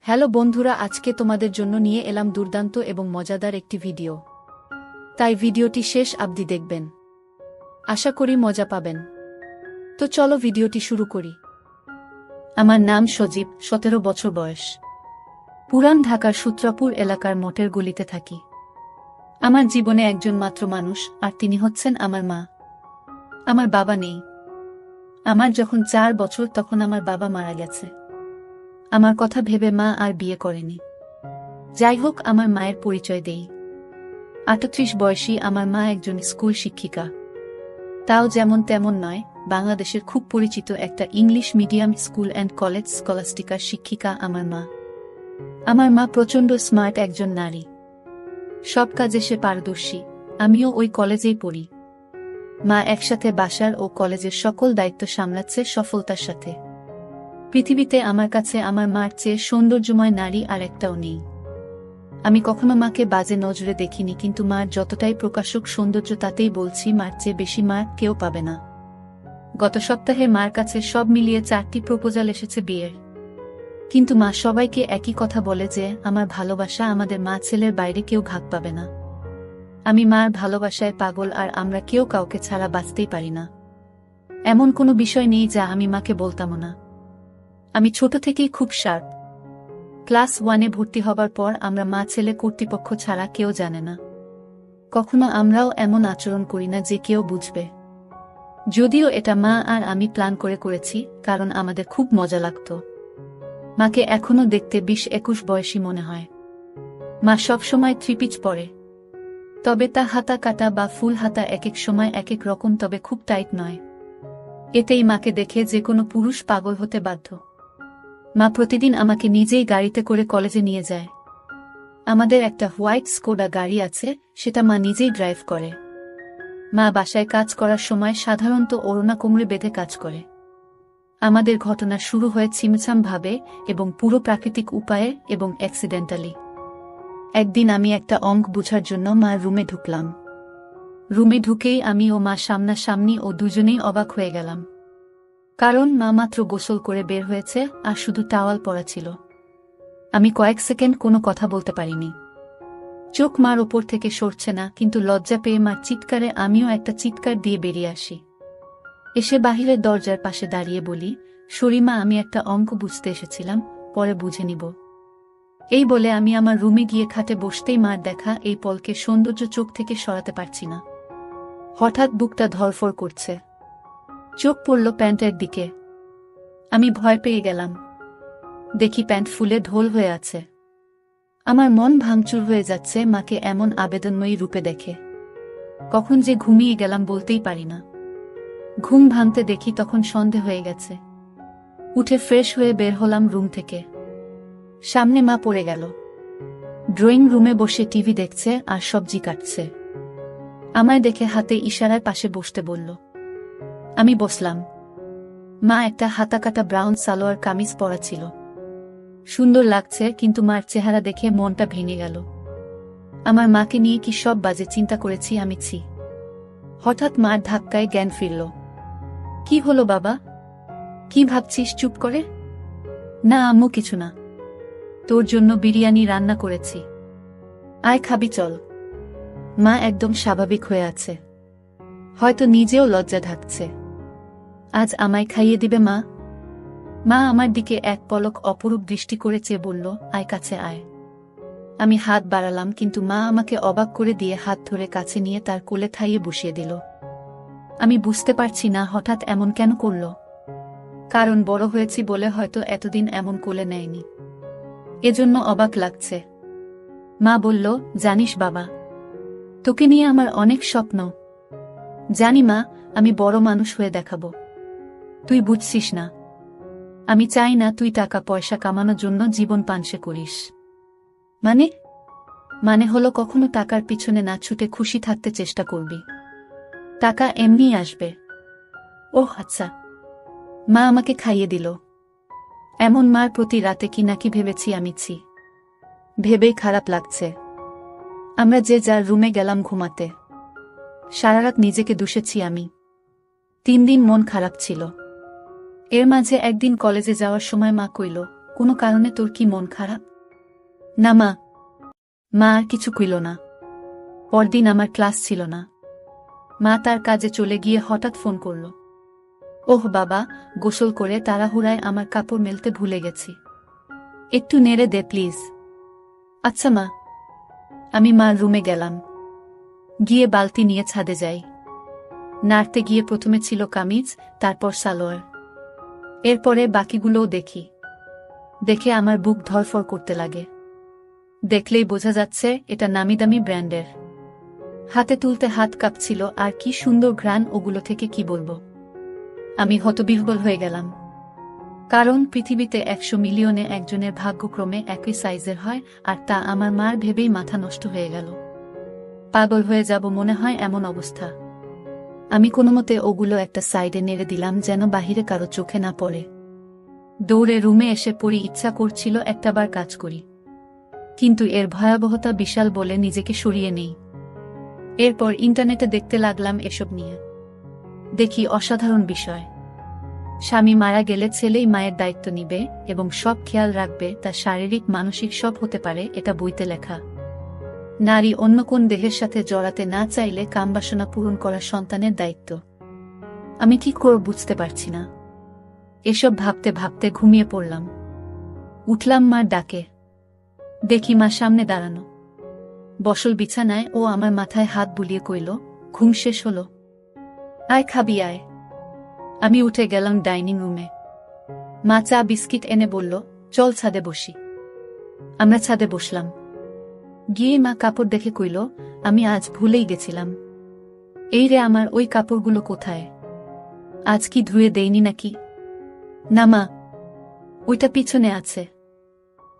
Hello বন্ধুরা, আজকে তোমাদের জন্য নিয়ে এলাম দুর্দান্ত এবং মজাদার একটি ভিডিও। তাই ভিডিওটি শেষ অবধি দেখবেন। আশা করি মজা পাবেন। তো চলো ভিডিওটি শুরু করি। আমার নাম সজীব, 17 বছর বয়স। পুরান ঢাকার সূত্রাপুর এলাকার মঠের গলিতে থাকি। আমার জীবনে একজন মাত্র মানুষ, আর তিনি হচ্ছেন আমার মা। আমার বাবা নেই। আমার যখন 4 বছর তখন আমার বাবা মারা গেছে। আমার কথা ভেবে মা আর বিয়ে করেনি। যাই হোক, আমার মায়ের পরিচয় দেই। 38 বয়সী আমার মা একজন স্কুল শিক্ষিকা। তাও যেমন তেমন নয়, বাংলাদেশের খুব পরিচিত একটা English medium school and college স্কলাস্টিকার শিক্ষিকা আমার মা। আমার মা প্রচণ্ড স্মার্ট একজন নারী। সব কাজে সে পারদর্শী। আমিও ওই কলেজেই পড়ি। মা একসাথে বাসার ও কলেজের সকল দায়িত্ব সামলাচ্ছে সফলতার সাথে। পৃথিবীতে আমার কাছে আমার মার চেয়ে সৌন্দর্যময় নারী আর একটাও নেই। আমি কখনো মাকে বাজে নজরে দেখিনি, কিন্তু মার যতটাই প্রকাশক সৌন্দর্য তাতেই বলছি মার চেয়ে বেশি মা কেউ পাবে না। গত সপ্তাহে মার কাছে সব মিলিয়ে 4টি প্রপোজাল এসেছে বিয়ের। কিন্তু মা সবাইকে একই কথা বলে যে আমার ভালোবাসা আমাদের মা ছেলের বাইরে কেউ ভাগ পাবে না। আমি মার ভালোবাসায় পাগল, আর আমরা কেউ কাউকে ছাড়া বাঁচতেই পারি না। এমন কোনো বিষয় নেই যা আমি মাকে বলতাম না। আমি ছোট থেকেই খুব শার্প। ক্লাস 1-এ ভর্তি হবার পর আমরা মা ছেলে কর্তৃপক্ষ ছাড়া কেউ জানে না। কখনো আমরাও এমন আচরণ করি না যে কেউ বুঝবে। যদিও এটা মা আর আমি প্ল্যান করে করেছি, কারণ আমাদের খুব মজা লাগত। মাকে এখনো দেখতে 20-21 বয়সী মনে হয়। মা সবসময় 3 পিচ পরে। তবে তা হাতা কাটা বা ফুল হাতা এক এক সময় এক এক রকম, তবে খুব টাইট নয়। এতেই মাকে দেখে যে কোনো পুরুষ পাগল হতে বাধ্য। মা প্রতিদিন আমাকে নিজেই গাড়িতে করে কলেজে নিয়ে যায়। আমাদের একটা হোয়াইট স্কোডা গাড়ি আছে, সেটা মা নিজেই ড্রাইভ করে। মা বাসায় কাজ করার সময় সাধারণত ওড়না কোমরে বেঁধে কাজ করে। আমাদের ঘটনা শুরু হয় ছিমছাম ভাবে এবং পুরো প্রাকৃতিক উপায়ে এবং অ্যাক্সিডেন্টালি। একদিন আমি একটা অঙ্ক বুঝার জন্য মার রুমে ঢুকলাম। রুমে ঢুকেই আমি ও মা সামনাসামনি, ও দুজনেই অবাক হয়ে গেলাম। কারণ মা মাত্র গোসল করে বের হয়েছে, আর শুধু টাওয়াল পরা ছিল। আমি কয়েক সেকেন্ড কোনো কথা বলতে পারিনি। চোখ মার ওপর থেকে সরছে না, কিন্তু লজ্জা পেয়ে মার চিৎকারে আমিও একটা চিৎকার দিয়ে বেরিয়ে আসি। এসে বাহিরের দরজার পাশে দাঁড়িয়ে বলি, শরীমা, আমি একটা অঙ্ক বুঝতে এসেছিলাম, পরে বুঝে নিব। এই বলে আমি আমার রুমে গিয়ে খাটে বসতেই মার দেখা এই পলকে সৌন্দর্য চোখ থেকে সরাতে পারছি না। হঠাৎ বুকটা ধড়ফড় করছে। চোখ পড়ল প্যান্টের দিকে। আমি ভয় পেয়ে গেলাম। দেখি প্যান্ট ফুলে ঢোল হয়ে আছে। আমার মন ভাঙচুর হয়ে যাচ্ছে মাকে এমন আবেদনময়ী রূপে দেখে। কখন যে ঘুমিয়ে গেলাম বলতেই পারি না। ঘুম ভাঙতে দেখি তখন সন্ধে হয়ে গেছে। উঠে ফ্রেশ হয়ে বের হলাম রুম থেকে। সামনে মা পড়ে গেল। ড্রয়িং রুমে বসে টিভি দেখছে আর সবজি কাটছে। আমায় দেখে হাতে ইশারায় পাশে বসতে বলল। আমি বসলাম। মা একটা হাতাকাটা ব্রাউন সালোয়ার কামিজ পরা ছিল। সুন্দর লাগছে, কিন্তু মার চেহারা দেখে মনটা ভেঙে গেল। আমার মাকে নিয়ে কি সব বাজে চিন্তা করেছি আমি। হঠাৎ মার ধাক্কায় জ্ঞান ফিরল। কি হলো বাবা? কি ভাবছিস? চুপ করে। না আম্মু, কিছু না। তোর জন্য বিরিয়ানি রান্না করেছি, আয় খাবি, চল। মা একদম স্বাভাবিক হয়ে আছে। হয়তো নিজেও লজ্জা ঢাকছে। আজ আমায় খাইয়ে দিবে মা? মা আমার দিকে এক পলক অপরূপ দৃষ্টি করে চেয়ে বলল, আয় কাছে আয়। আমি হাত বাড়ালাম, কিন্তু মা আমাকে অবাক করে দিয়ে হাত ধরে কাছে নিয়ে তার কোলে ঠাইয়ে বসিয়ে দিল। আমি বুঝতে পারছি না হঠাৎ এমন কেন করল। কারণ বড় হয়েছি বলে হয়তো এতদিন এমন কোলে নেয়নি, এজন্য অবাক লাগছে। মা বলল, জানিস বাবা, তোকে নিয়ে আমার অনেক স্বপ্ন। জানি মা, আমি বড় মানুষ হয়ে দেখাবো। তুই বুঝছিস না। আমি চাই না তুই টাকা পয়সা কামানোর জন্য জীবন পানসে করিস। মানে হলো কখনো টাকার পিছনে না ছুটে খুশি থাকতে চেষ্টা করবি। টাকা এমনিই আসবে। ওহ আচ্ছা। মা আমাকে খাইয়ে দিল। এমন মার প্রতি রাতে কি নাকি ভেবেছি আমি। ভেবেই খারাপ লাগছে। আমরা যে যার রুমে গেলাম ঘুমাতে। সারারাত নিজেকে দুষেছি আমি। 3 দিন মন খারাপ ছিল। এর মাঝে একদিন কলেজে যাওয়ার সময় মা কইল, কোনো কারণে তোর কি মন খারাপ? না মা। মা আর কিছু কইল না। পরদিন আমার ক্লাস ছিল না। মা তার কাজে চলে গিয়ে হঠাৎ ফোন করল। ওহ বাবা, গোসল করে তাড়াহুড়ায় আমার কাপড় মেলতে ভুলে গেছি, একটু নেড়ে দে প্লিজ। আচ্ছা মা। আমি মার রুমে গেলাম, গিয়ে বালতি নিয়ে ছাদে যাই। নাড়তে গিয়ে প্রথমে ছিল কামিজ, তারপর সালোয়ার, এরপরে বাকিগুলোও দেখি। দেখে আমার বুক ধরফর করতে লাগে। দেখলেই বোঝা যাচ্ছে এটা নামিদামি ব্র্যান্ডের। হাতে তুলতে হাত কাঁপছিল, আর কি সুন্দর ঘ্রাণ ওগুলো থেকে কি বলবো। আমি হতবিহ্বল হয়ে গেলাম, কারণ পৃথিবীতে 100 মিলিয়নে একজনের ভাগ্যক্রমে একই সাইজের হয়, আর তা আমার মার ভেবেই মাথা নষ্ট হয়ে গেল। পাগল হয়ে যাব মনে হয় এমন অবস্থা। আমি কোনোমতে ওগুলো একটা সাইডে নেড়ে দিলাম যেন বাহিরে কারো চোখে না পড়ে। দৌড়ে রুমে এসে পড়ি, ইচ্ছা করছিল একটাবার কাজ করি, কিন্তু এর ভয়াবহতা বিশাল বলে নিজেকে সরিয়ে নেই। এরপর ইন্টারনেটে দেখতে লাগলাম এসব নিয়ে। দেখি অসাধারণ বিষয়। স্বামী মারা গেলে ছেলেই মায়ের দায়িত্ব নিবে এবং সব খেয়াল রাখবে, তা শারীরিক মানসিক সব হতে পারে, এটা বইতে লেখা। নারী অন্য কোন দেহের সাথে জড়াতে না চাইলে কামবাসনা পূরণ করা সন্তানের দায়িত্ব। আমি কি করব বুঝতে পারছি না। এসব ভাবতে ভাবতে ঘুমিয়ে পড়লাম। উঠলাম মার ডাকে। দেখি মা সামনে দাঁড়ানো, বসল বিছানায়। ও আমার মাথায় হাত বুলিয়ে কইল, ঘুম শেষ হলো, আয় খাবি আয়। আমি উঠে গেলাম ডাইনিং রুমে। মা চা বিস্কিট এনে বলল, চল ছাদে বসি। আমরা ছাদে বসলাম। গিয়ে মা কাপড় দেখে কইল, আমি আজ ভুলেই গেছিলাম। এই রে, আমার ওই কাপড়গুলো কোথায়? আজ কি ধুয়ে দেইনি নাকি? না মা, ওইটা পিছনে আছে।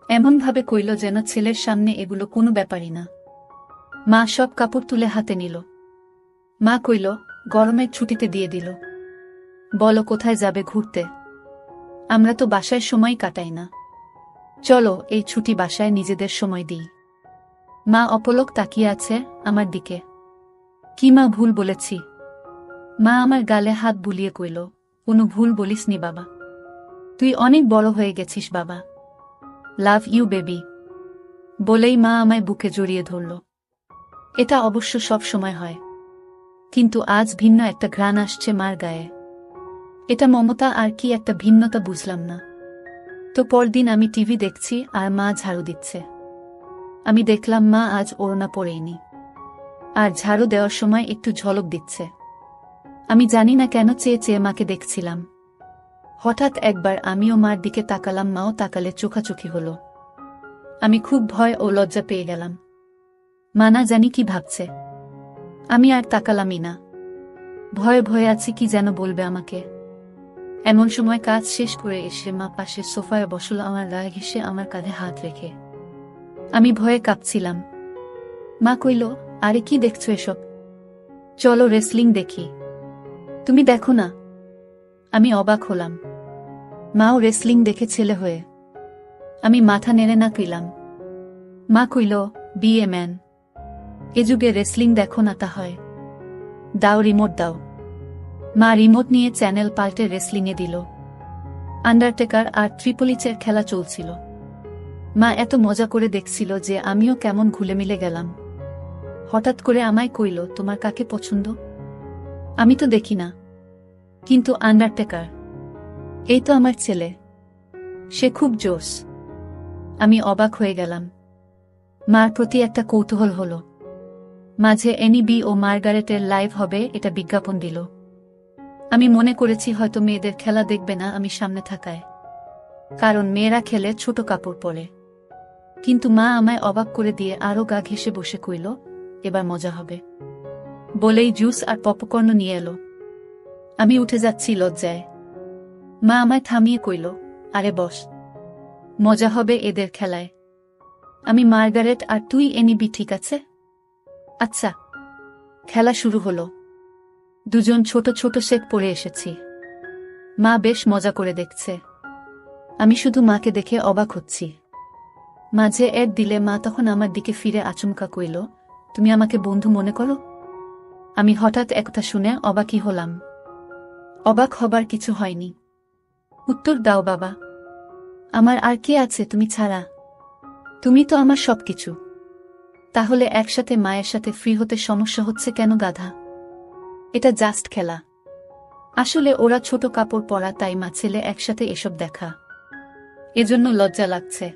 এমনভাবে কইল যেন ছেলের সামনে এগুলো কোনো ব্যাপারই না। মা সব কাপড় তুলে হাতে নিল। মা কইল, গরমের ছুটিতে দিয়ে দিল। বলো কোথায় যাবে ঘুরতে? আমরা তো বাসায় সময় কাটাই না, চলো এই ছুটি বাসায় নিজেদের সময় দিই। মা অপলক তাকিয়ে আছে আমার দিকে। কি মা ভুল বলেছি? মা আমার গালে হাত বুলিয়ে কইল, কোনো ভুল বলিসনি বাবা, তুই অনেক বড় হয়ে গেছিস বাবা, লাভ ইউ বেবি। বলেই মা আমায় বুকে জড়িয়ে ধরল। এটা অবশ্য সব সময় হয়, কিন্তু আজ ভিন্ন একটা ঘ্রাণ আসছে মার গায়ে। এটা মমতা আর কি একটা ভিন্নতা বুঝলাম না। তো পরদিন আমি টিভি দেখছি আর মা ঝাড়ু দিচ্ছে। আমি দেখলাম মা আজ ওড়না পরেইনি, আর ঝাড়ু দেওয়ার সময় একটু ঝলক দিচ্ছে। আমি জানি না কেন চেয়ে চেয়ে মাকে দেখছিলাম। হঠাৎ একবার আমিও মার দিকে তাকালাম, মাও তাকালে চোখাচোখি হলো। আমি খুব ভয় ও লজ্জা পেয়ে গেলাম। মা না জানি কি ভাবছে। আমি আর তাকালামই না। ভয়ে ভয়ে আছি, কি যেন বলবে আমাকে। এমন সময় কাজ শেষ করে এসে মা পাশের সোফায় বসল, আমার রাগ ঘেঁষে আমার কাঁধে হাত রেখে। আমি ভয়ে কাঁপছিলাম। মা কইল, আরে কি দেখছো এসব? চলো রেসলিং দেখি। তুমি দেখো না? আমি অবাক হলাম। মাও রেসলিং দেখে ছেলে হয়ে। আমি মাথা নেড়ে না কইলাম। মা কইল, বি এ ম্যান। এ যুগে রেসলিং দেখো না তা হয়? দাও রিমোট দাও। মা রিমোট নিয়ে চ্যানেল পাল্টে রেসলিংয়ে দিল। আন্ডারটেকার আর ট্রিপলিচের খেলা চলছিল। মা এত মজা করে দেখছিল যে আমিও কেমন ঘুলেমিলে গেলাম। হঠাৎ করে আমায় কইল, তোমার কাকে পছন্দ? আমি তো দেখি না, কিন্তু আন্ডারটেকার এই তো আমার ছেলে, সে খুব জোশ। আমি অবাক হয়ে গেলাম। মার প্রতি একটা কৌতূহল হলো। মাঝে এনিবি ও মার্গারেটের লাইভ হবে এটা বিজ্ঞাপন দিল। আমি মনে করেছি হয়তো মেয়েদের খেলা দেখবে না আমি সামনে থাকায়, কারণ মেয়েরা খেলে ছোট কাপড় পরে। কিন্তু মা আমায় অবাক করে দিয়ে আরো গা ঘেঁষে বসে কইল, এবার মজা হবে। বলেই জুস আর পপকর্ন নিয়ে এলো। আমি উঠে যাচ্ছি লজ্জায়। মা আমায় থামিয়ে কইল, আরে বস, মজা হবে এদের খেলায়। আমি মার্গারেট আর তুই এনিবি, ঠিক আছে? আচ্ছা। খেলা শুরু হলো। দুজন ছোট ছোট সেট পরে এসেছি। মা বেশ মজা করে দেখছে। আমি শুধু মাকে দেখে অবাক হচ্ছি। মাঝে এড দিলে মা তখন আমার দিকে ফিরে আচমকা কইল, তুমি আমাকে বন্ধু মনে করো? আমি হঠাৎ একথা শুনে অবাকই হলাম। অবাক হবার কিছু হয়নি। উত্তর দাও বাবা। আমার আর কে আছে তুমি ছাড়া? তুমি তো আমার সবকিছু। তাহলে একসাথে মায়ের সাথে ফ্রি হতে সমস্যা হচ্ছে কেন গাধা? এটা জাস্ট খেলা। আসলে ওরা ছোট কাপড় পরা, তাই মা ছেলে একসাথে এসব দেখা। এজন্য লজ্জা লাগছে।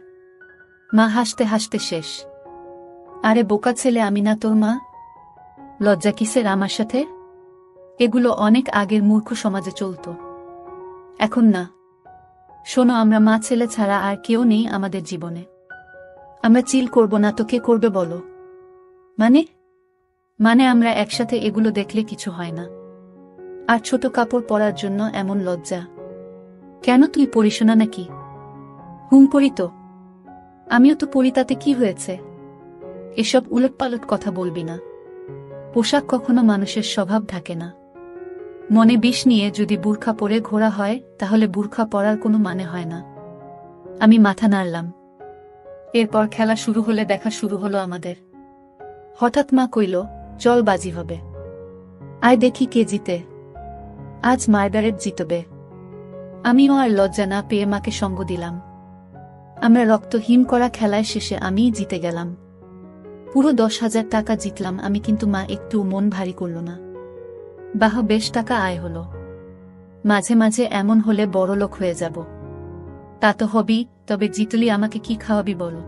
মা হাসতে হাসতে শেষ। আরে বোকা ছেলে, আমি না তোর মা? লজ্জা কিসের আমার সাথে? এগুলো অনেক আগের মূর্খ সমাজে চলত, এখন না। শোনো, আমরা মা ছেলে ছাড়া আর কেউ নেই আমাদের জীবনে। আমরা চিল করব না তো কে করবে বলো? মানে মানে আমরা একসাথে এগুলো দেখলে কিছু হয় না। আর ছোট কাপড় পরার জন্য এমন লজ্জা কেন? তুই পড়িস না নাকি? পড়ি তো। আমিও তো পড়ি, তাতে কি হয়েছে? এসব উলটপালট কথা বলবি না। পোশাক কখনো মানুষের স্বভাব ঢাকে না। মনে বিষ নিয়ে যদি বুরখা পরে ঘোরা হয়, তাহলে বুরখা পরার কোনো মানে হয় না। আমি মাথা নাড়লাম। এরপর খেলা শুরু হলে দেখা শুরু হলো আমাদের। হঠাৎ মা কইল, চল বাজি হবে। আয় দেখি কে জিতে। আজ মার্গারেট জিতবে। আমিও আর লজ্জা না পেয়ে মাকে সঙ্গ দিলাম। আমরা রক্তহীন করা খেলায় শেষে আমিই জিতে গেলাম। পুরো 10,000 টাকা জিতলাম আমি, কিন্তু মা একটু মন ভারী করল না। বাহ, বেশ টাকা আয় হলো। মাঝে মাঝে এমন হলে বড়লোক হয়ে যাব। তা তো হবি, তবে জিতলি আমাকে কি খাওয়াবি বলো?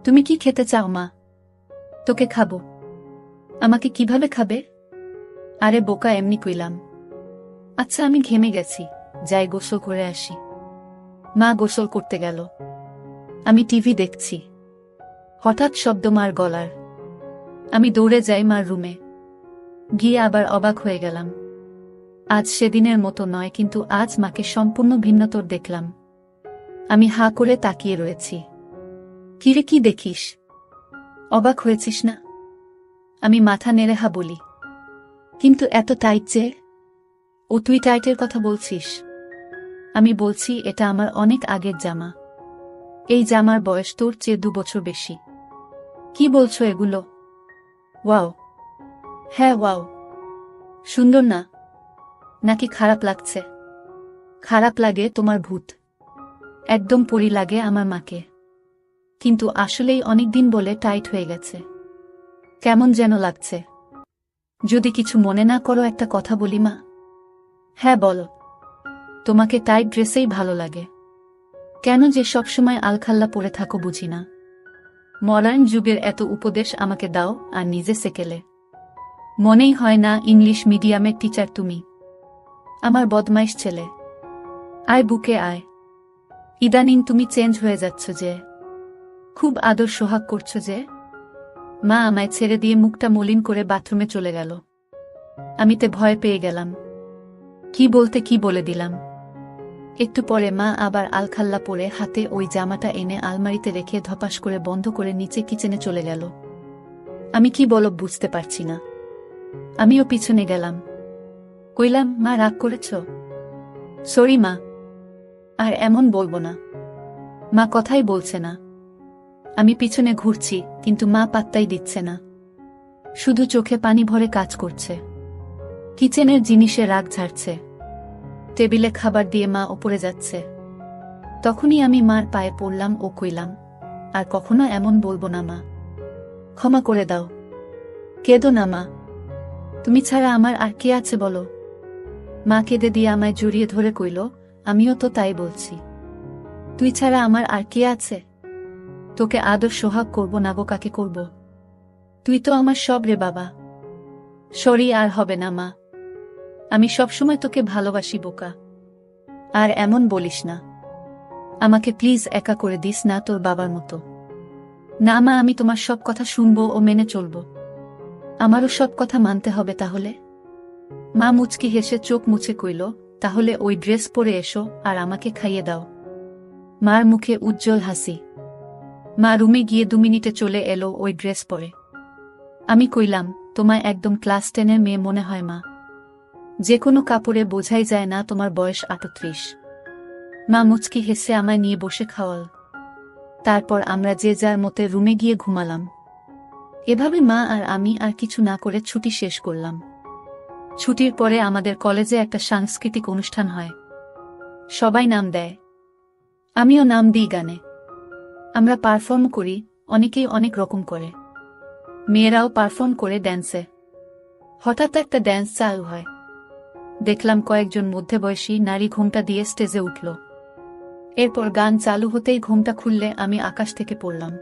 তুমি কি খেতে চাও মা? তোকে খাবো। আমাকে কিভাবে খাবে? আরে বোকা, এমনি কইলাম। আচ্ছা, আমি ঘেমে গেছি, যাই গোসল করে আসি। মা গোসল করতে গেল। আমি টিভি দেখছি। হঠাৎ শব্দ মার গলার। আমি দৌড়ে যাই মার রুমে। গিয়ে আবার অবাক হয়ে গেলাম। আজ সেদিনের মতো নয়, কিন্তু আজ মাকে সম্পূর্ণ ভিন্নতর দেখলাম। আমি হাঁ করে তাকিয়ে রয়েছি। কিরে, কি দেখিস? অবাক হয়েছিস না? আমি মাথা নেড়ে হা বলি। কিন্তু এত টাইট যে? ও, তুই টাইটের কথা বলছিস? আমি বলছি, এটা আমার অনেক আগের জামা। এই জামার বয়স তোর চেয়ে 2 বছর বেশি। কি বলছো এগুলো? ওয়াও। হ্যাঁ ওয়াও। সুন্দর না? নাকি খারাপ লাগছে? খারাপ লাগে তোমার ভূত। একদম পরি লাগে আমার মাকে। কিন্তু আসলেই অনেকদিন বলে টাইট হয়ে গেছে। কেমন যেন লাগছে। যদি কিছু মনে না করো একটা কথা বলি মা? হ্যাঁ বলো। তোমাকে টাইট ড্রেসেই ভালো লাগে কেন যে সবসময় আলখাল্লা পরে থাকো বুঝি না। মডার্ন যুগের এত উপদেশ আমাকে দাও আর নিজে সেকেলে। মনেই হয় না ইংলিশ মিডিয়ামের টিচার তুমি। আমার বদমাইশ ছেলে। আয় বুকে আয়। ইদানিং তুমি চেঞ্জ হয়ে যাচ্ছ যে। খুব আদর সোহাগ করছো যে। মা আমায় ছেড়ে দিয়ে মুখটা মলিন করে বাথরুমে চলে গেল। আমি তে ভয় পেয়ে গেলাম। কি বলতে কি বলে দিলাম। একটু পরে মা আবার আলখাল্লা পরে হাতে ওই জামাটা এনে আলমারিতে রেখে ধপাস করে বন্ধ করে নিচে কিচেনে চলে গেল। আমি কি বলব বুঝতে পারছি না। আমিও পিছনে গেলাম। কইলাম, মা রাগ করেছ? সরি মা। আর এমন বলবো না। মা কথাই বলছে না। আমি পিছনে ঘুরছি, কিন্তু মা পাত্তাই দিচ্ছে না। শুধু চোখে পানি ভরে কাজ করছে। কিচেনের জিনিসে রাগ ঝাড়ছে। টেবিলে খাবার দিয়ে মা ওপরে যাচ্ছে। তখনই আমি মার পায়ে পড়লাম ও কইলাম, আর কখনো এমন বলবো না মা। ক্ষমা করে দাও। কেঁদো না মা। তুমি ছাড়া আমার আর কে আছে বলো? মা কেঁদে দিয়ে আমায় জড়িয়ে ধরে কইল, আমিও তো তাই বলছি। তুই ছাড়া আমার আর কে আছে? তোকে আদর সোহাগ করব না গো, কাকে করব? তুই তো আমার সব রে বাবা। সরি, আর হবে না মা। আমি সবসময় তোকে ভালোবাসি বোকা। আর এমন বলিস না। আমাকে প্লিজ একা করে দিস না তোর বাবার মতো। না মা, আমি তোমার সব কথা শুনবো ও মেনে চলব। আমারও সব কথা মানতে হবে তাহলে? মা মুচকি হেসে চোখ মুছে কইল, তাহলে ওই ড্রেস পরে এসো আর আমাকে খাইয়ে দাও। মার মুখে উজ্জ্বল হাসি। মা রুমে গিয়ে 2 মিনিটে চলে এলো ওই ড্রেস পরে। আমি কইলাম, তোমায় একদম ক্লাস 10-এর মেয়ে মনে হয় মা। যে কোনো কাপড়ে বোঝাই যায় না তোমার বয়স 38। মা মুচকি হেসে আমায় নিয়ে বসে খাওয়াল। তারপর আমরা যে যার মতে রুমে গিয়ে ঘুমালাম। এভাবে মা আর আমি আর কিছু না করে ছুটি শেষ করলাম। ছুটির পরে আমাদের কলেজে একটা সাংস্কৃতিক অনুষ্ঠান হয়। সবাই নাম দেয়। আমিও নাম দিই গানে। আমরা পারফর্ম করি, অনেকেই অনেক রকম করে। মেয়েরাও পারফর্ম করে ড্যান্সে। হঠাৎ একটা ড্যান্স চালু হয়। দেখলাম কয়েকজন মধ্যবয়সী নারী ঘোমটা দিয়ে স্টেজে উঠল। এরপর গান চালু হতেই ঘোমটা খুললে আমি আকাশ থেকে পড়লাম।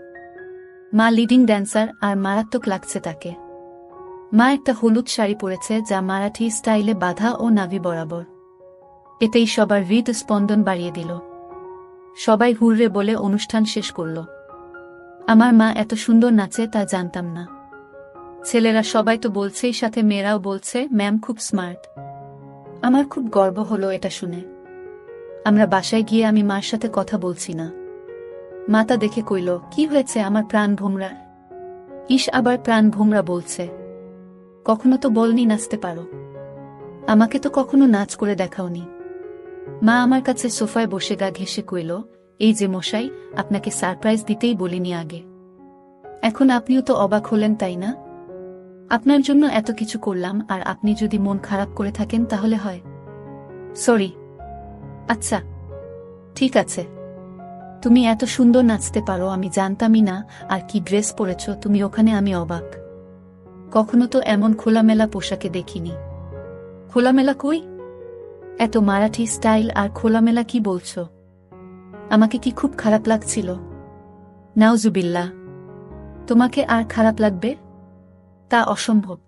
মা লিডিং ড্যান্সার, আর মারাত্মক লাগছে তাকে। মা একটা হলুদ শাড়ি পরেছে, যা মারাঠি স্টাইলে বাঁধা ও নাভি বরাবর। এতেই সবার হৃদস্পন্দন বাড়িয়ে দিল। সবাই হুররে বলে অনুষ্ঠান শেষ করল। আমার মা এত সুন্দর নাচে তা জানতাম না। ছেলেরা সবাই তো বলছেই, সাথে মেয়েরাও বলছে ম্যাম খুব স্মার্ট। আমার খুব গর্ব হলো এটা শুনে। আমরা বাসায় গিয়ে আমি মার সাথে কথা বলছি না। মা তা দেখে কইল, কি হয়েছে আমার প্রাণ ভোমরা? ইস, আবার প্রাণ ভোমরা বলছে? কখনো তো বলনি নাচতে পারো। আমাকে তো কখনো নাচ করে দেখাওনি। মা আমার কাছে সোফায় বসে গা ঘেঁষে কইল, এই যে মশাই, আপনাকে সারপ্রাইজ দিতেই বলিনি আগে। এখন আপনিও তো অবাক হলেন, তাই না? আপনার জন্য এত কিছু করলাম, আর আপনি যদি মন খারাপ করে থাকেন তাহলে হয়। সরি। আচ্ছা, ঠিক আছে। তুমি এত সুন্দর নাচতে পারো আমি জানতামই না, আর কি ড্রেস পরেছ তুমি ওখানে, আমি অবাক। কখনো তো এমন খোলামেলা পোশাকে দেখিনি। খোলামেলা কই? এত মারাঠি স্টাইল আর খোলামেলা কি বলছো? আমাকে কি খুব খারাপ লাগছিল? নাউজুবিল্লাহ। তোমাকে আর খারাপ লাগবে? তা অসম্ভব।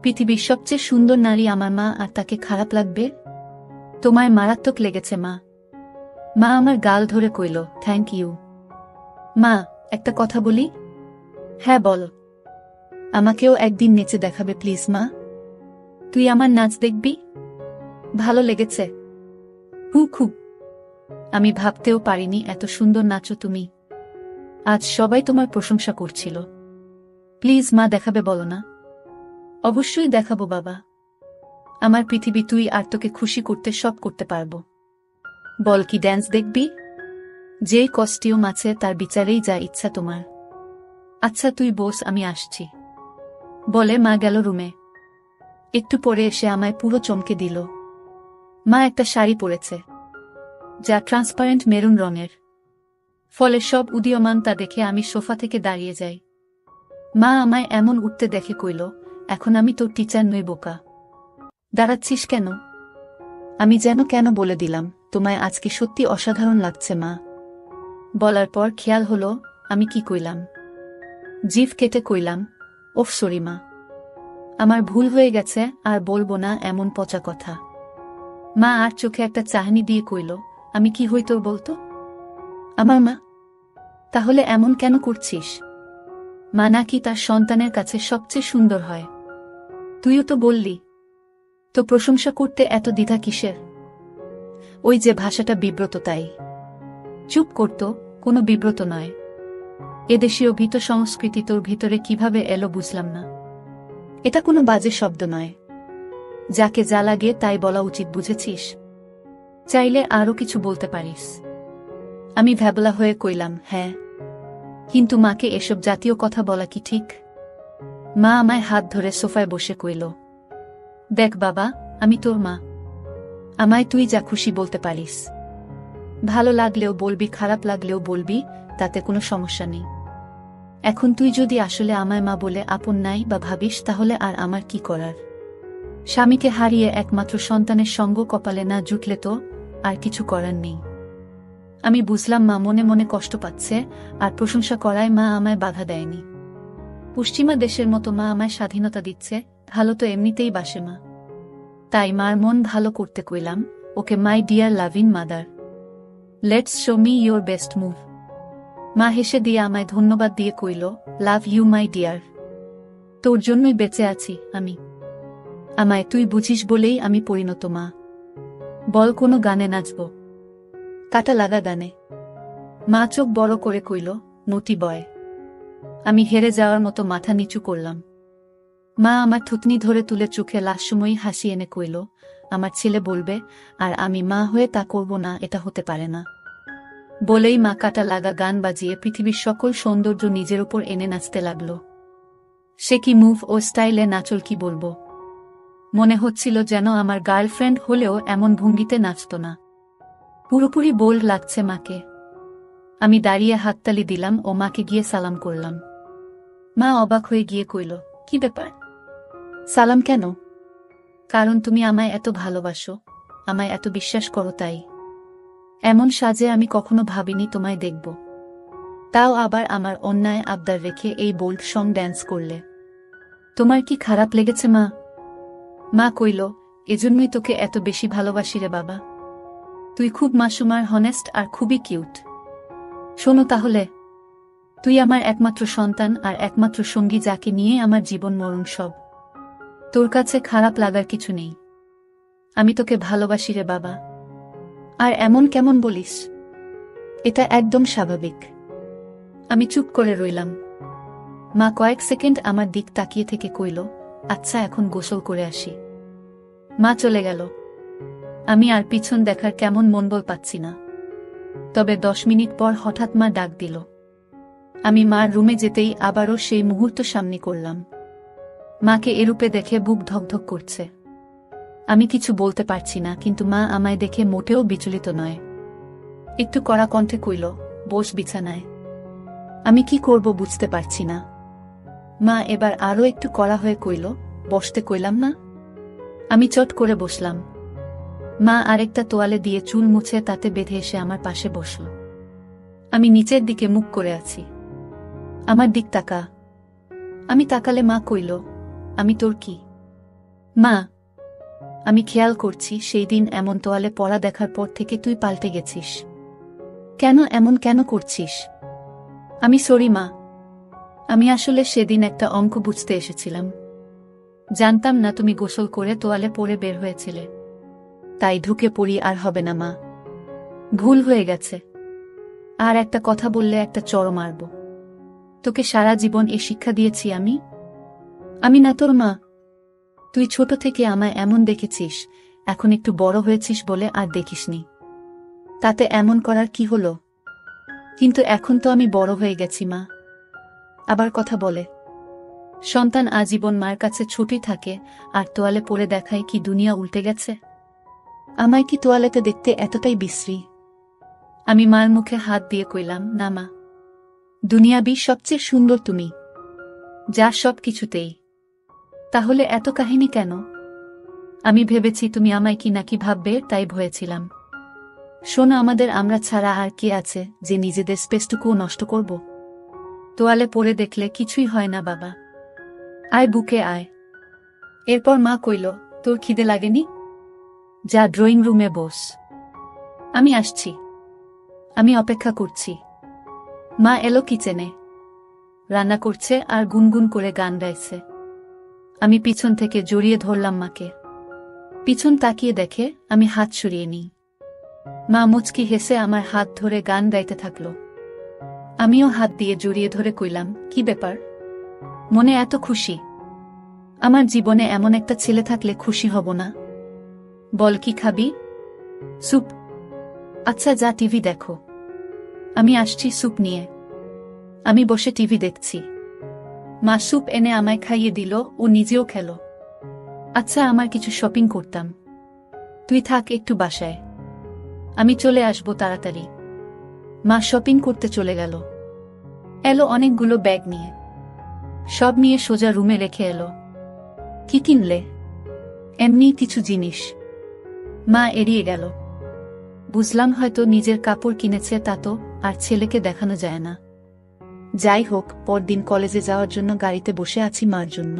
পৃথিবীর সবচেয়ে সুন্দর নারী আমার মা, আর তাকে খারাপ লাগবে? তোমায় মারাত্মক লেগেছে মা। মা আমার গাল ধরে কইল, থ্যাংক ইউ। মা, একটা কথা বলি? হ্যাঁ বল। আমাকেও একদিন নেচে দেখাবে প্লিজ মা? তুই আমার নাচ দেখবি? ভালো লেগেছে? খুব। আমি ভাবতেও পারিনি এত সুন্দর নাচো তুমি। আজ সবাই তোমার প্রশংসা করছিল। প্লিজ মা, দেখাবে বলো না? অবশ্যই দেখাবো বাবা। আমার পৃথিবী তুই, আর তোকে খুশি করতে সব করতে পারবো। বল, কি ড্যান্স দেখবি? যে কস্টিউম আছে তার বিচারেই যা ইচ্ছা তোমার। আচ্ছা তুই বস, আমি আসছি। বলে মা গেল রুমে। একটু পরে এসে আমায় পুরো চমকে দিল। মা একটা শাড়ি পরেছে, যা ট্রান্সপারেন্ট মেরুন রঙের। ফলে সব উদীয়মান তা দেখে আমি সোফা থেকে দাঁড়িয়ে যাই। মা আমায় এমন উঠতে দেখে কইল, এখন আমি তোর টিচার নই বোকা। দাঁড়াচ্ছিস কেন? আমি যেন কেন বলে দিলাম, তোমায় আজকে সত্যি অসাধারণ লাগছে মা। বলার পর খেয়াল হলো আমি কি কইলাম। জিভ কেটে কইলাম, ওফ সরি মা, আমার ভুল হয়ে গেছে, আর বলবো না এমন পচা কথা। মা আর চোখে একটা চাহনি দিয়ে কইল, আমি কি হই তোর বলতো? আমার মা? তাহলে এমন কেন করছিস? মা নাকি তার সন্তানের কাছে সবচেয়ে সুন্দর হয়। তুইও তো বললি। তো প্রশংসা করতে এত দ্বিধা কিসের? ওই যে ভাষাটা বিব্রত, তাই। চুপ করতো, কোনো বিব্রত নয়। এদেশীয় ভীত সংস্কৃতি তোর ভিতরে কিভাবে এলো বুঝলাম না। এটা কোনো বাজে শব্দ নয়। যাকে যা লাগে তাই বলা উচিত, বুঝেছিস? চাইলে আরও কিছু বলতে পারিস। আমি ভ্যাবলা হয়ে কইলাম, হ্যাঁ। কিন্তু মাকে এসব জাতীয় কথা বলা কি ঠিক? মা আমায় হাত ধরে সোফায় বসে কইল, দেখ বাবা, আমি তোর মা। আমায় তুই যা খুশি বলতে পারিস। ভালো লাগলেও বলবি, খারাপ লাগলেও বলবি, তাতে কোনো সমস্যা নেই। এখন তুই যদি আসলে আমায় মা বলে আপন নাই বা ভাবিস, তাহলে আর আমার কি করার? স্বামীকে হারিয়ে একমাত্র সন্তানের সঙ্গ কপালে না জুটলে তো আর কিছু করার নেই। আমি বুঝলাম মা মনে মনে কষ্ট পাচ্ছে, আর প্রশংসা করায় মা আমায় বাধা দেয়নি। পশ্চিমা দেশের মতো মা আমায় স্বাধীনতা দিচ্ছে, ভালো তো এমনিতেই বাসে মা। তাই মার মন ভালো করতে কইলাম, okay my dear loving mother, let's show me your best move. মা হেসে দিয়ে আমায় ধন্যবাদ দিয়ে কইল, লাভ ইউ মাই ডিয়ার। তোর জন্যই বেঁচে আছি আমি। আমায় তুই বুঝিস বলেই আমি পরিণত মা। বল, কোনো গানে নাচব? কাটা লাগা গানে। মা চোখ বড় করে কইল, নটি বয়। আমি হেরে যাওয়ার মতো মাথা নিচু করলাম। মা আমার থুতনি ধরে তুলে চোখে লাস্যময়ী হাসি এনে কইল, আমার ছেলে বলবে আর আমি মা হয়ে তা করব না, এটা হতে পারে না। বলেই মা কাটা লাগা গান বাজিয়ে পৃথিবীর সকল সৌন্দর্য নিজের উপর এনে নাচতে লাগল। সে কি মুভ ও স্টাইলে নাচল কি বলবো। মনে হচ্ছিল যেন আমার গার্লফ্রেন্ড হলেও এমন ভঙ্গিতে নাচত না। পুরোপুরি বোল্ড লাগছে মাকে। আমি দাঁড়িয়ে হাততালি দিলাম ও মাকে গিয়ে সালাম করলাম। মা অবাক হয়ে গিয়ে কইল, কি ব্যাপার? সালাম কেন? কারণ তুমি আমায় এত ভালোবাসো, আমায় এত বিশ্বাস করো তাই। এমন সাজে আমি কখনো ভাবিনি তোমায় দেখব। তাও আবার আমার অন্যায় আবদার রেখে এই বোল্ড সং ড্যান্স করলে। তোমার কি খারাপ লেগেছে মা? মা কইল, এজন্যই তোকে এত বেশি ভালোবাসি রে বাবা। তুই খুব মাসুম আর হনেস্ট আর খুবই কিউট। শোনো তাহলে, তুই আমার একমাত্র সন্তান আর একমাত্র সঙ্গী, যাকে নিয়ে আমার জীবন মরণ সব। তোর কাছে খারাপ লাগার কিছু নেই। আমি তোকে ভালোবাসি রে বাবা। আর এমন কেমন বলিস? এটা একদম স্বাভাবিক। আমি চুপ করে রইলাম। মা কয়েক সেকেন্ড আমার দিক তাকিয়ে থেকে কইল, আচ্ছা এখন গোসল করে আসি। মা চলে গেল। আমি আর পিছন দেখার কেমন মনবল পাচ্ছি না। তবে 10 মিনিট পর হঠাৎ মা ডাক দিল। আমি মার রুমে যেতেই আবারও সেই মুহূর্ত সামনে করলাম। মাকে এরূপে দেখে বুক ধকধক করছে। আমি কিছু বলতে পারছি না, কিন্তু মা আমায় দেখে মোটেও বিচলিত নয়। একটু কড়া কণ্ঠে কইল, বস বিছানায়। আমি কি করব বুঝতে পারছি না। মা এবার আরও একটু কড়া হয়ে কইল, বসতে কইলাম না। আমি চট করে বসলাম। মা আরেকটা তোয়ালে দিয়ে চুল মুছে তাতে বেঁধে এসে আমার পাশে বসল। আমি নিচের দিকে মুখ করে আছি। আমার দিক তাকা। আমি তাকালে মা কইল, আমি তোর কি? মা, আমি খেয়াল করছি সেই দিন এমন তোয়ালে পরা দেখার পর থেকে তুই পাল্টে গেছিস। এমন কেন করছিস? আমি সরি মা। আমি আসলে সেদিন একটা অঙ্ক বুঝতে এসেছিলাম। জানতাম না তুমি গোসল করে তোয়ালে পরে বের হয়েছিলে। তাই ঢুকে পড়ি আর হবে না মা। ভুল হয়ে গেছে। আর একটা কথা বললে একটা চড় মারব। তোকে সারা জীবন এ শিক্ষা দিয়েছি আমি। আমি না তোর মা। তুই ছোট থেকে আমায় এমন দেখেছিস, এখন একটু বড় হয়েছিস বলে আর দেখিসনি। তাতে এমন করার কি হলো? কিন্তু এখন তো আমি বড় হয়ে গেছি মা। আবার কথা বলে। সন্তান আজীবন মায়ের কাছে ছুটি থাকে, আর তোয়ালে পরে দেখায় কি দুনিয়া উল্টে গেছে? আমায় কি তোয়ালেতে দেখতে এতটাই বিশ্রী? আমি মার মুখে হাত দিয়ে কইলাম, না মা, দুনিয়াবি সবচেয়ে সুন্দর তুমি, যা সব কিছুতেই। তাহলে এত কাহিনী কেন? আমি ভেবেছি তুমি আমায় কি নাকি ভাববে, তাই ভয়েছিলাম। শোনো, আমরা ছাড়া আর কে আছে যে নিজেদের স্পেসটুকুও নষ্ট করব? তোয়ালে পরে দেখলে কিছুই হয় না বাবা। আয় বুকে আয়। এরপর মা কইল, তোর খিদে লাগেনি? যা ড্রয়িং রুমে বস। আমি আসছি। আমি অপেক্ষা করছি। মা এলো কিচেনে। রান্না করছে আর গুনগুন করে গান গাইছে। আমি পিছন থেকে জড়িয়ে ধরলাম মাকে। পিছন তাকিয়ে দেখে আমি হাত সরিয়ে নিই। মা মুচকি হেসে আমার হাত ধরে গান গাইতে থাকল। আমিও হাত দিয়ে জড়িয়ে ধরে কইলাম, কি ব্যাপার? মনে এত খুশি? আমার জীবনে এমন একটা ছেলে থাকলে খুশি হব না? বল, কি খাবি? স্যুপ? আচ্ছা যা, টিভি দেখো। আমি আসছি স্যুপ নিয়ে। আমি বসে টিভি দেখছি। মা স্যুপ এনে আমায় খাইয়ে দিল, ও নিজেও খেল। আচ্ছা, আমার কিছু শপিং করতাম। তুই থাক একটু বাসায়, আমি চলে আসবো তাড়াতাড়ি। মা শপিং করতে চলে গেল। এলো অনেকগুলো ব্যাগ নিয়ে। সব নিয়ে সোজা রুমে রেখে এলো। কি কিনলে? এমনি কিছু জিনিস। মা এড়িয়ে গেল। বুঝলাম হয়তো নিজের কাপড় কিনেছে, তা তো আর ছেলেকে দেখানো যায় না। যাই হোক, পরদিন কলেজে যাওয়ার জন্য গাড়িতে বসে আছি মার জন্য।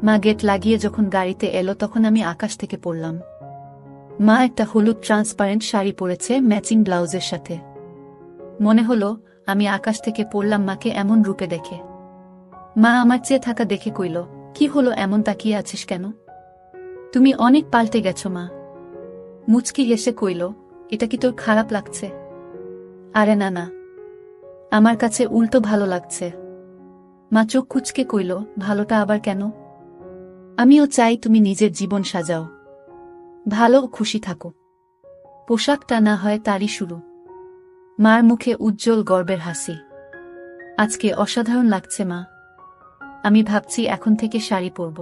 মা গেট লাগিয়ে যখন গাড়িতে এলো তখন আমি আকাশ থেকে পড়লাম। মা একটা হলুদ ট্রান্সপারেন্ট শাড়ি পরেছে ম্যাচিং ব্লাউজের সাথে। মনে হলো আমি আকাশ থেকে পড়লাম মাকে এমন রূপে দেখে। মা আমার চেয়ে থাকা দেখে কইল, কি হলো, এমন তাকিয়ে আছিস কেন? তুমি অনেক পাল্টে গেছো মা। মুচকি হেসে কইল, এটা কি তোর খারাপ লাগছে? আরে না না, আমার কাছে উল্টো ভালো লাগছে। মা চোখ কুচকে কইল, ভালোটা আবার কেন? আমিও চাই তুমি নিজের জীবন সাজাও, ভালো ও খুশি থাকো। পোশাকটা না হয় তারই শুরু। মার মুখে উজ্জ্বল গর্বের হাসি। আজকে অসাধারণ লাগছে মা। আমি ভাবছি এখন থেকে শাড়ি পরব।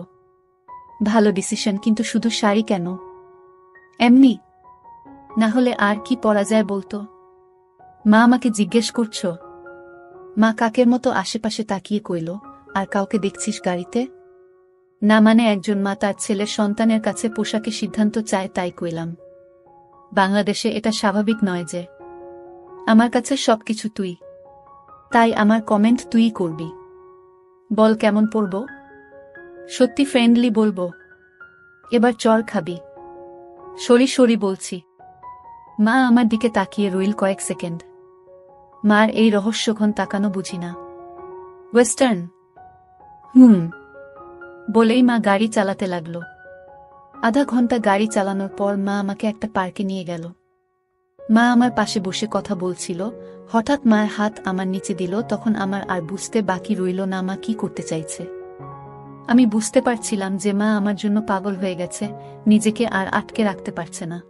ভালো ডিসিশন, কিন্তু শুধু শাড়ি কেন? এমনি না হলে আর কি পরা যায় বলতো? মা আমাকে জিজ্ঞেস করছো? মা কাকের মতো আশেপাশে তাকিয়ে কইল, আর কাউকে দেখছিস গাড়িতে? না মানে একজন মা তার ছেলের সন্তানের কাছে পোশাকে সিদ্ধান্ত চায় তাই কইলাম। বাংলাদেশে এটা স্বাভাবিক নয় যে। আমার কাছে সবকিছু তুই, তাই আমার কমেন্ট তুই করবি। বল কেমন পড়ব? সত্যি ফ্রেন্ডলি বলবো? এবার চর খাবি? সরি সরি বলছি। মা আমার দিকে তাকিয়ে রইল কয়েক সেকেন্ড। মার এই রহস্যঘন তাকানো বুঝি না। ওয়েস্টার্ন? বলেই মা গাড়ি চালাতে লাগলো। আধা ঘন্টা গাড়ি চালানোর পর মা আমাকে একটা পার্কে নিয়ে গেল। মা আমার পাশে বসে কথা বলছিল, হঠাৎ মায়ের হাত আমার নিচে দিল। তখন আমার আর বুঝতে বাকি রইল না মা কি করতে চাইছে। আমি বুঝতে পারছিলাম যে মা আমার জন্য পাগল হয়ে গেছে, নিজেকে আর আটকে রাখতে পারছে না।